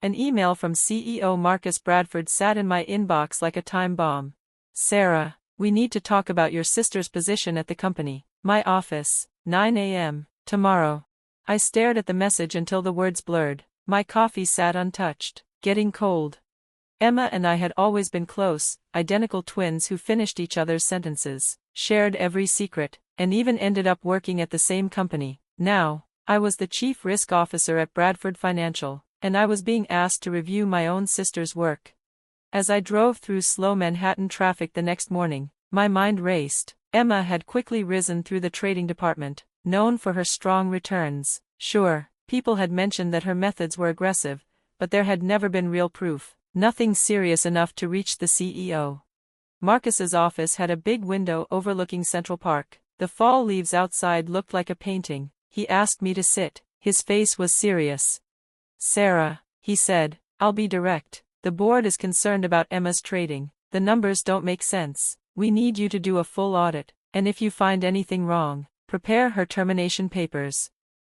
An email from CEO Marcus Bradford sat in my inbox like a time bomb. Sarah, we need to talk about your sister's position at the company. My office, 9 a.m. tomorrow. I stared at the message until the words blurred. My coffee sat untouched, getting cold. Emma and I had always been close, identical twins who finished each other's sentences, shared every secret, and even ended up working at the same company. Now, I was the chief risk officer at Bradford Financial, and I was being asked to review my own sister's work. As I drove through slow Manhattan traffic the next morning, my mind raced. Emma had quickly risen through the trading department, known for her strong returns. Sure, people had mentioned that her methods were aggressive, but there had never been real proof, nothing serious enough to reach the CEO. Marcus's office had a big window overlooking Central Park. The fall leaves outside looked like a painting. He asked me to sit. His face was serious. Sarah, he said, I'll be direct. The board is concerned about Emma's trading. The numbers don't make sense. We need you to do a full audit, and if you find anything wrong, prepare her termination papers.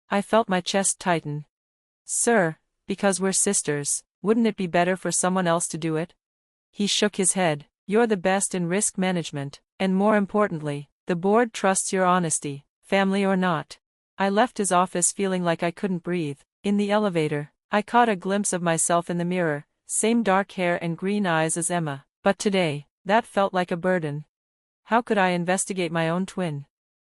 I felt my chest tighten. Sir, because we're sisters, wouldn't it be better for someone else to do it? He shook his head. You're the best in risk management, and more importantly, the board trusts your honesty, family or not. I left his office feeling like I couldn't breathe. In the elevator, I caught a glimpse of myself in the mirror, same dark hair and green eyes as Emma, but today, that felt like a burden. How could I investigate my own twin?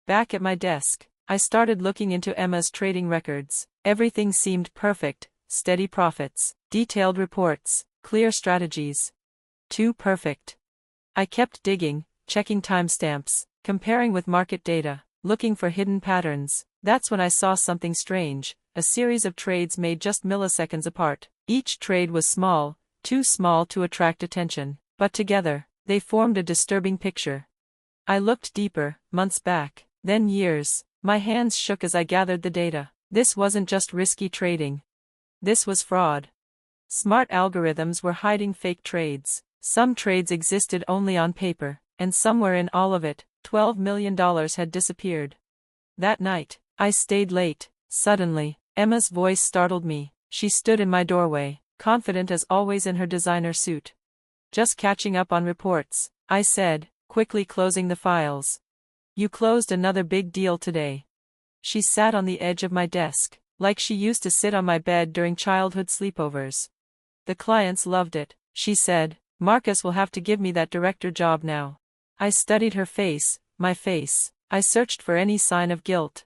Back at my desk, I started looking into Emma's trading records. Everything seemed perfect, steady profits, detailed reports, clear strategies. Too perfect. I kept digging, checking timestamps, comparing with market data, looking for hidden patterns. That's when I saw something strange, a series of trades made just milliseconds apart. Each trade was small, too small to attract attention, but together, they formed a disturbing picture. I looked deeper, months back, then years. My hands shook as I gathered the data. This wasn't just risky trading. This was fraud. Smart algorithms were hiding fake trades. Some trades existed only on paper, and somewhere in all of it, $12 million had disappeared. That night, I stayed late. Suddenly, Emma's voice startled me. She stood in my doorway, confident as always in her designer suit. Just catching up on reports, I said, quickly closing the files. You closed another big deal today. She sat on the edge of my desk, like she used to sit on my bed during childhood sleepovers. The clients loved it, she said. Marcus will have to give me that director job now. I studied her face, my face. I searched for any sign of guilt.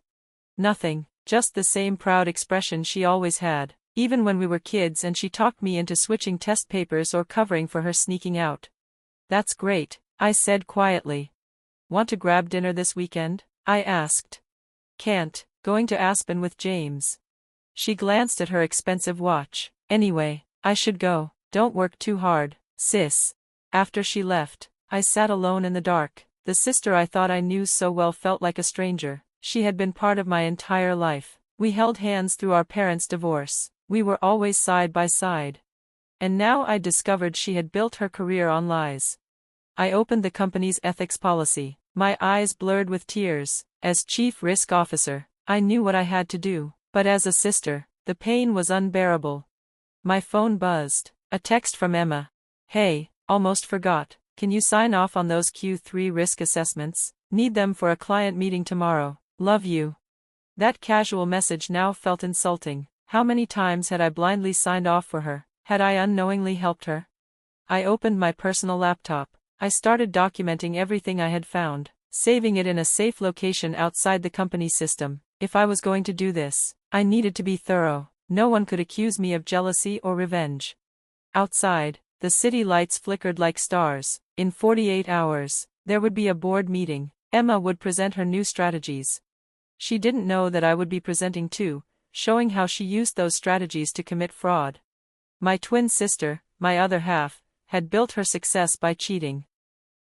Nothing, just the same proud expression she always had, even when we were kids and she talked me into switching test papers or covering for her sneaking out. That's great, I said quietly. Want to grab dinner this weekend? I asked. Can't, going to Aspen with James. She glanced at her expensive watch. Anyway, I should go. Don't work too hard, sis. After she left, I sat alone in the dark. The sister I thought I knew so well felt like a stranger. She had been part of my entire life. We held hands through our parents' divorce. We were always side by side. And now I discovered she had built her career on lies. I opened the company's ethics policy. My eyes blurred with tears. As chief risk officer, I knew what I had to do, but as a sister, the pain was unbearable. My phone buzzed. A text from Emma. Hey, almost forgot. Can you sign off on those Q3 risk assessments? Need them for a client meeting tomorrow. Love you. That casual message now felt insulting. How many times had I blindly signed off for her? Had I unknowingly helped her? I opened my personal laptop. I started documenting everything I had found, saving it in a safe location outside the company system. If I was going to do this, I needed to be thorough. No one could accuse me of jealousy or revenge. Outside, the city lights flickered like stars. In 48 hours, there would be a board meeting. Emma would present her new strategies. She didn't know that I would be presenting too, showing how she used those strategies to commit fraud. My twin sister, my other half, had built her success by cheating.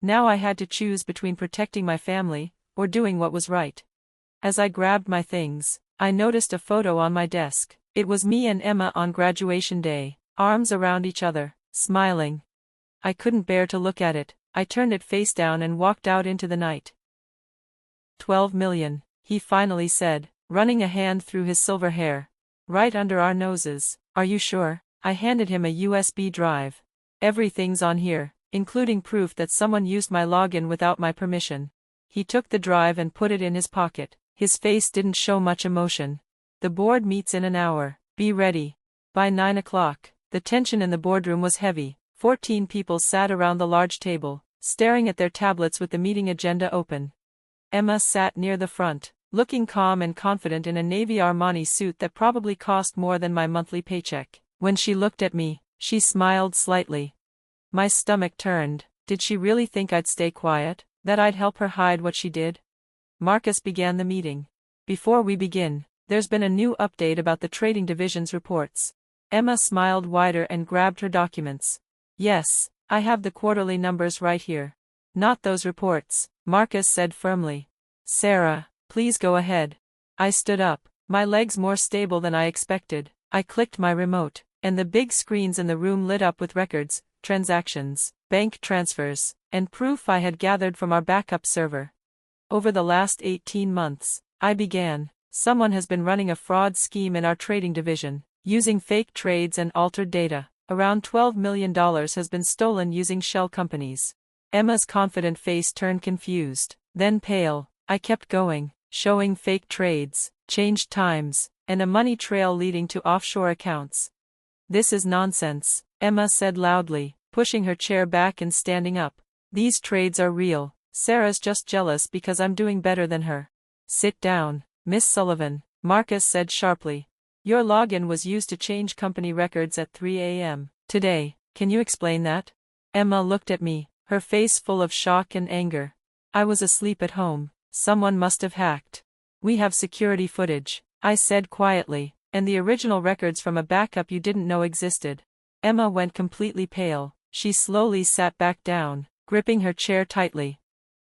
Now I had to choose between protecting my family, or doing what was right. As I grabbed my things, I noticed a photo on my desk. It was me and Emma on graduation day, arms around each other, smiling. I couldn't bear to look at it. I turned it face down and walked out into the night. 12 million, he finally said, running a hand through his silver hair. Right under our noses. Are you sure? I handed him a USB drive. Everything's on here, including proof that someone used my login without my permission. He took the drive and put it in his pocket. His face didn't show much emotion. The board meets in an hour. Be ready. By 9 o'clock, the tension in the boardroom was heavy. 14 people sat around the large table, staring at their tablets with the meeting agenda open. Emma sat near the front, looking calm and confident in a navy Armani suit that probably cost more than my monthly paycheck. When she looked at me, she smiled slightly. My stomach turned. Did she really think I'd stay quiet? That I'd help her hide what she did? Marcus began the meeting. Before we begin, there's been a new update about the trading division's reports. Emma smiled wider and grabbed her documents. Yes, I have the quarterly numbers right here. Not those reports, Marcus said firmly. Sarah, please go ahead. I stood up, my legs more stable than I expected. I clicked my remote, and the big screens in the room lit up with records, transactions, bank transfers, and proof I had gathered from our backup server. Over the last 18 months, I began, someone has been running a fraud scheme in our trading division, using fake trades and altered data. Around $12 million has been stolen using shell companies. Emma's confident face turned confused, then pale. I kept going, showing fake trades, changed times, and a money trail leading to offshore accounts. This is nonsense, Emma said loudly, pushing her chair back and standing up. These trades are real. Sarah's just jealous because I'm doing better than her. Sit down, Miss Sullivan, Marcus said sharply. Your login was used to change company records at 3 a.m. today. Can you explain that? Emma looked at me, her face full of shock and anger. I was asleep at home. Someone must have hacked. We have security footage, I said quietly, and the original records from a backup you didn't know existed. Emma went completely pale. She slowly sat back down, gripping her chair tightly.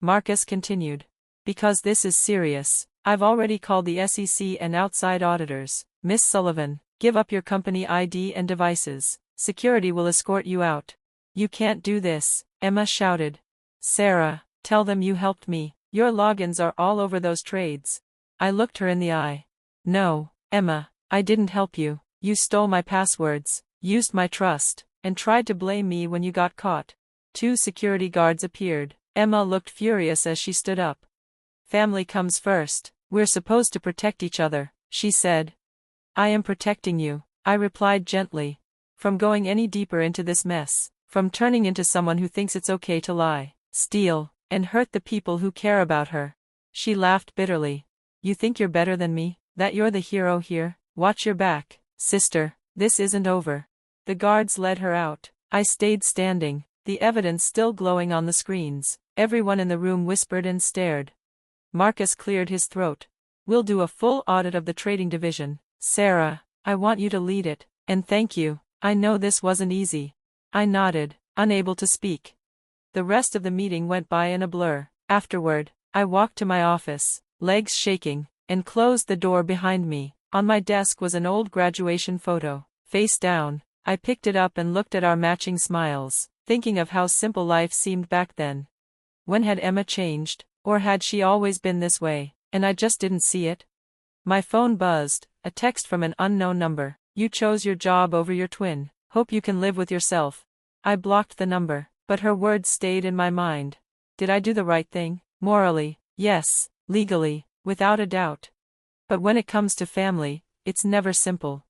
Marcus continued. Because this is serious, I've already called the SEC and outside auditors. Miss Sullivan, give up your company ID and devices. Security will escort you out. You can't do this, Emma shouted. Sarah, tell them you helped me. Your logins are all over those trades. I looked her in the eye. No, Emma, I didn't help you. You stole my passwords, used my trust, and tried to blame me when you got caught. 2 security guards appeared. Emma looked furious as she stood up. Family comes first. We're supposed to protect each other, she said. I am protecting you, I replied gently. From going any deeper into this mess, from turning into someone who thinks it's okay to lie, steal, and hurt the people who care about her. She laughed bitterly. You think you're better than me, that you're the hero here? Watch your back, sister, this isn't over. The guards led her out. I stayed standing, the evidence still glowing on the screens. Everyone in the room whispered and stared. Marcus cleared his throat. We'll do a full audit of the trading division. Sarah, I want you to lead it, and thank you. I know this wasn't easy. I nodded, unable to speak. The rest of the meeting went by in a blur. Afterward, I walked to my office, legs shaking, and closed the door behind me. On my desk was an old graduation photo. Face down, I picked it up and looked at our matching smiles, thinking of how simple life seemed back then. When had Emma changed, or had she always been this way, and I just didn't see it? My phone buzzed, a text from an unknown number. You chose your job over your twin. Hope you can live with yourself. I blocked the number, but her words stayed in my mind. Did I do the right thing? Morally, yes. Legally, without a doubt. But when it comes to family, it's never simple.